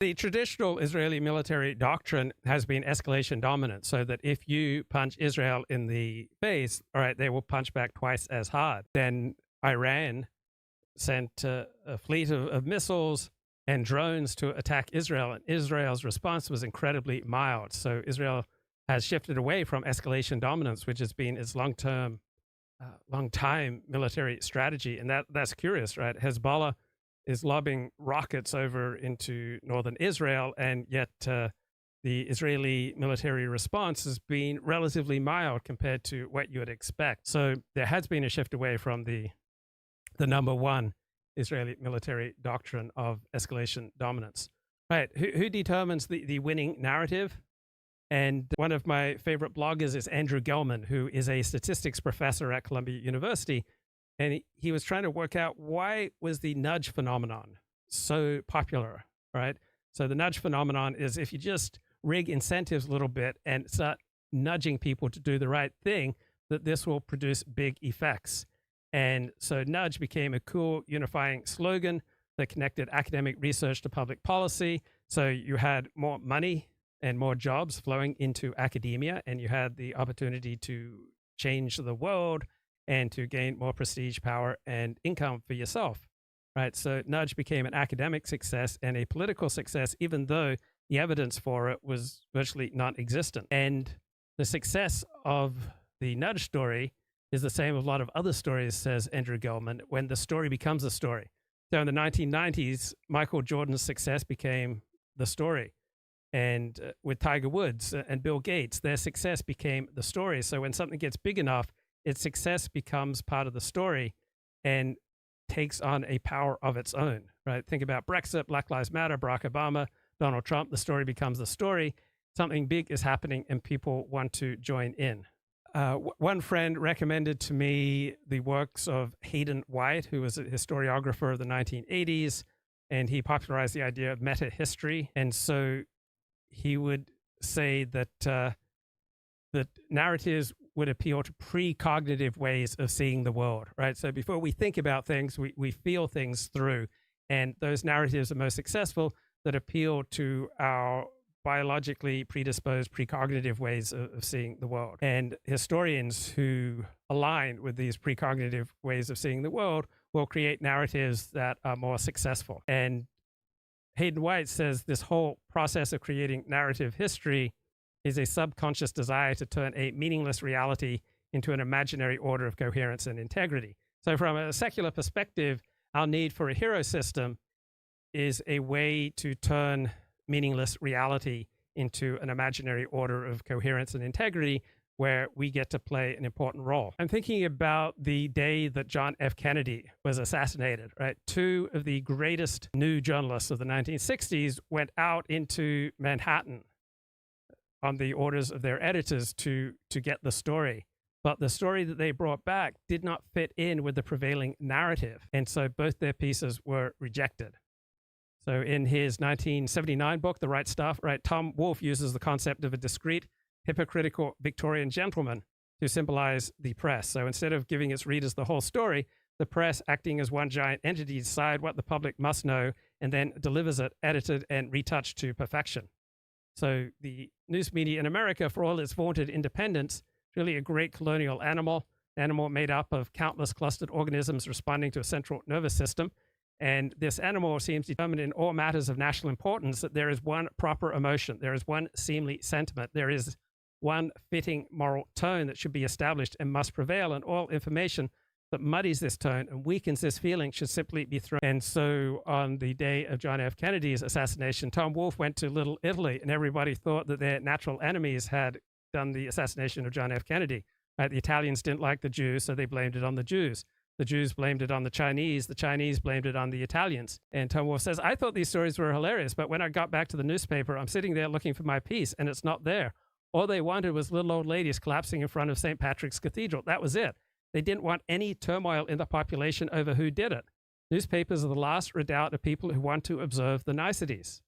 The traditional Israeli military doctrine has been escalation dominance, so that if you punch Israel in the face, all right, they will punch back twice as hard. Then Iran sent a fleet of missiles and drones to attack Israel, and Israel's response was incredibly mild. So Israel has shifted away from escalation dominance, which has been its long-time military strategy. And that's curious, right? Hezbollah is lobbing rockets over into northern Israel, and yet the Israeli military response has been relatively mild compared to what you would expect. So there has been a shift away from the number one Israeli military doctrine of escalation dominance. Right, who determines the winning narrative? And one of my favorite bloggers is Andrew Gelman, who is a statistics professor at Columbia University. And he was trying to work out, why was the nudge phenomenon so popular, right? So the nudge phenomenon is, if you just rig incentives a little bit and start nudging people to do the right thing, that this will produce big effects. And so nudge became a cool unifying slogan that connected academic research to public policy. So you had more money and more jobs flowing into academia, and you had the opportunity to change the world and to gain more prestige, power, and income for yourself, right? So nudge became an academic success and a political success, even though the evidence for it was virtually non-existent. And the success of the nudge story is the same as a lot of other stories, says Andrew Gelman, when the story becomes a story. So in the 1990s, Michael Jordan's success became the story. And with Tiger Woods and Bill Gates, their success became the story. So when something gets big enough, its success becomes part of the story and takes on a power of its own, right? Think about Brexit, Black Lives Matter, Barack Obama, Donald Trump. The story becomes the story. Something big is happening and people want to join in. One friend recommended to me the works of Hayden White, who was a historiographer of the 1980s, and he popularized the idea of meta-history. And so he would say that that narratives would appeal to precognitive ways of seeing the world, right? So before we think about things, we feel things through. And those narratives are most successful that appeal to our biologically predisposed precognitive ways of seeing the world. And historians who align with these precognitive ways of seeing the world will create narratives that are more successful. And Hayden White says this whole process of creating narrative history is a subconscious desire to turn a meaningless reality into an imaginary order of coherence and integrity. So from a secular perspective, our need for a hero system is a way to turn meaningless reality into an imaginary order of coherence and integrity where we get to play an important role. I'm thinking about the day that John F. Kennedy was assassinated, right? Two of the greatest new journalists of the 1960s went out into Manhattan on the orders of their editors to get the story. But the story that they brought back did not fit in with the prevailing narrative. And so both their pieces were rejected. So in his 1979 book, The Right Stuff, right, Tom Wolfe uses the concept of a discrete, hypocritical Victorian gentleman to symbolize the press. So instead of giving its readers the whole story, the press, acting as one giant entity, decide what the public must know and then delivers it edited and retouched to perfection. So the news media in America, for all its vaunted independence, is really a great colonial animal made up of countless clustered organisms responding to a central nervous system. And this animal seems determined in all matters of national importance that there is one proper emotion, there is one seemly sentiment, there is one fitting moral tone that should be established and must prevail, and all information that muddies this tone and weakens this feeling should simply be thrown. And so on the day of John F. Kennedy's assassination, Tom Wolfe went to Little Italy, and everybody thought that their natural enemies had done the assassination of John F. Kennedy. Right? The Italians didn't like the Jews, so they blamed it on the Jews. The Jews blamed it on the Chinese blamed it on the Italians. And Tom Wolfe says, I thought these stories were hilarious, but when I got back to the newspaper, I'm sitting there looking for my piece, and it's not there. All they wanted was little old ladies collapsing in front of St. Patrick's Cathedral. That was it. They didn't want any turmoil in the population over who did it. Newspapers are the last redoubt of people who want to observe the niceties.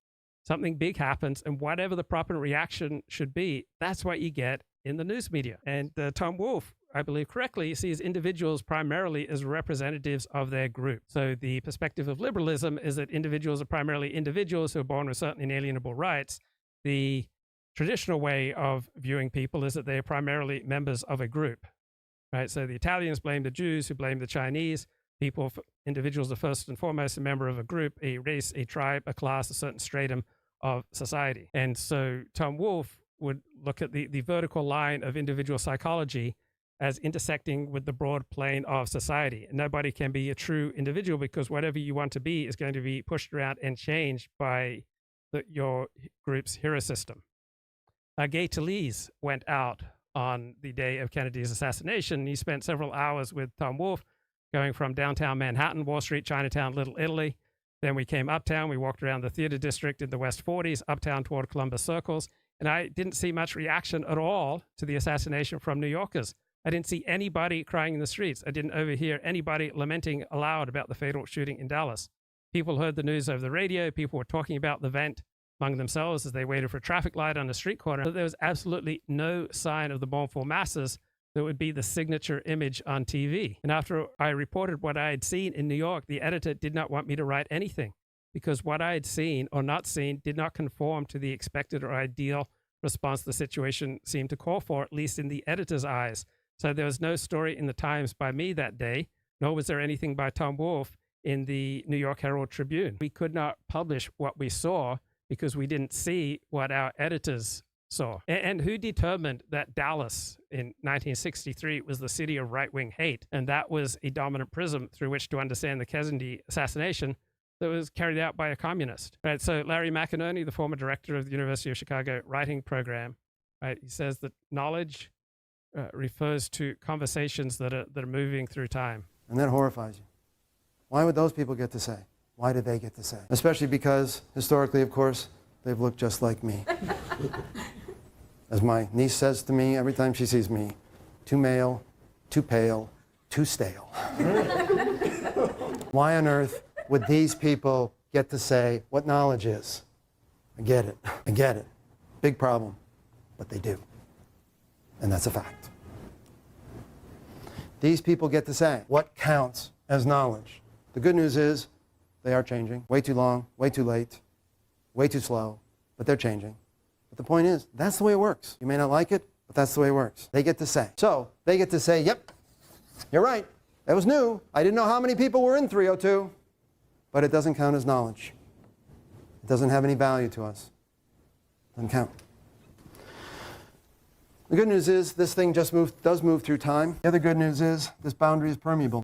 Something big happens, and whatever the proper reaction should be, that's what you get in the news media. And Tom Wolfe I believe correctly, sees individuals primarily as representatives of their group. So the perspective of liberalism is that individuals are primarily individuals who are born with certain inalienable rights. The traditional way of viewing people is that they are primarily members of a group, right? So the Italians blame the Jews, who blame the Chinese. Individuals are first and foremost a member of a group, a race, a tribe, a class, a certain stratum of society. And so Tom Wolfe would look at the vertical line of individual psychology as intersecting with the broad plane of society. And nobody can be a true individual because whatever you want to be is going to be pushed around and changed by your group's hero system. Gay Talese went out on the day of Kennedy's assassination. He spent several hours with Tom Wolfe, going from downtown Manhattan, Wall Street, Chinatown, Little Italy. Then we came uptown. We walked around the theater district in the West 40s, uptown toward Columbus Circles. And I didn't see much reaction at all to the assassination from New Yorkers. I didn't see anybody crying in the streets. I didn't overhear anybody lamenting aloud about the fatal shooting in Dallas. People heard the news over the radio. People were talking about the event among themselves as they waited for a traffic light on the street corner. But there was absolutely no sign of the mournful masses that would be the signature image on TV. And after I reported what I had seen in New York, the editor did not want me to write anything because what I had seen or not seen did not conform to the expected or ideal response the situation seemed to call for, at least in the editor's eyes. So there was no story in the Times by me that day, nor was there anything by Tom Wolfe in the New York Herald Tribune. We could not publish what we saw because we didn't see what our editors saw. And who determined that Dallas in 1963 was the city of right-wing hate? And that was a dominant prism through which to understand the Kennedy assassination that was carried out by a communist. Right? So Larry McInerney, the former director of the University of Chicago writing program, right, he says that knowledge refers to conversations that are moving through time. And that horrifies you. Why would those people get to say? Why did they get to say? Especially because, historically, of course, they've looked just like me. As my niece says to me every time she sees me, too male, too pale, too stale. Why on earth would these people get to say what knowledge is? I get it. I get it. Big problem. But they do. And that's a fact. These people get to say what counts as knowledge. The good news is they are changing. Way too long, way too late, way too slow, but they're changing. But the point is, that's the way it works. You may not like it, but that's the way it works. They get to say. So they get to say, yep, you're right. That was new. I didn't know how many people were in 302, but it doesn't count as knowledge. It doesn't have any value to us. It doesn't count. The good news is this thing just does move through time. The other good news is this boundary is permeable.